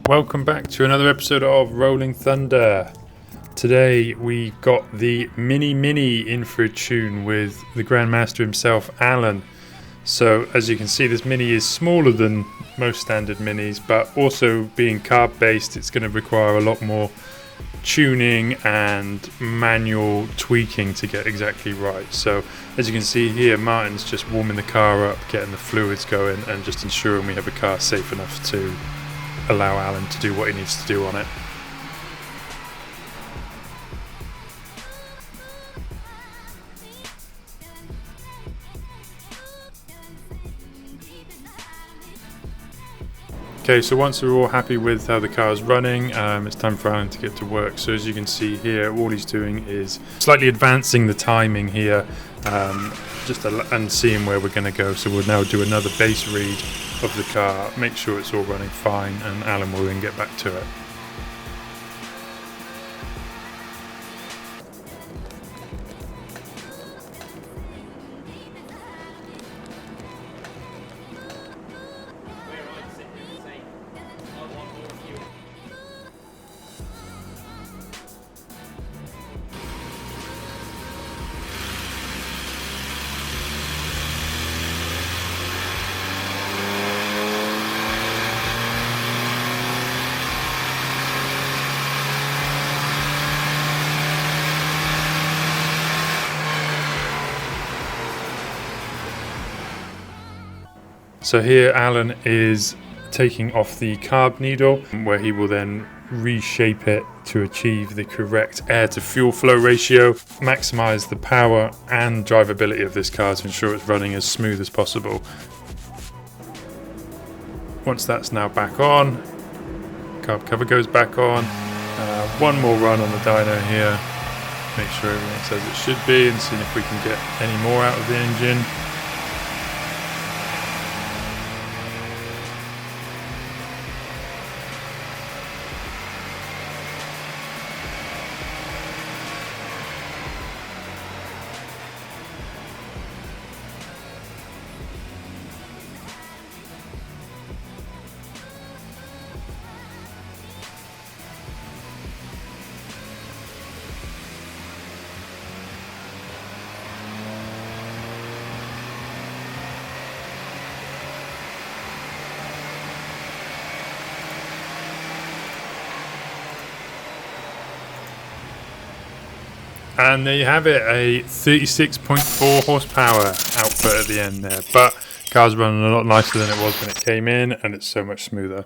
Welcome back to another episode of Rolling Thunder. Today we got the Mini in for a tune with the Grandmaster himself, Alan. So as you can see, this Mini is smaller than most standard Minis, but also being carb based, it's going to require a lot more tuning and manual tweaking to get exactly right. So as you can see here, Martin's just warming the car up, getting the fluids going, and just ensuring we have a car safe enough to allow Alan to do what he needs to do on it. Okay, so once we're all happy with how the car is running, it's time for Alan to get to work. So as you can see here, all he's doing is slightly advancing the timing here, and seeing where we're going to go. So we'll now do another base read of the car, make sure it's all running fine, and Alan will then get back to it. So here Alan is taking off the carb needle, where he will then reshape it to achieve the correct air to fuel flow ratio, maximize the power and drivability of this car to ensure it's running as smooth as possible. Once that's now back on, carb cover goes back on. One more run on the dyno here, make sure everything's as it should be, and see if we can get any more out of the engine. And there you have it, a 36.4 horsepower output at the end there. But car's running a lot nicer than it was when it came in, and it's so much smoother.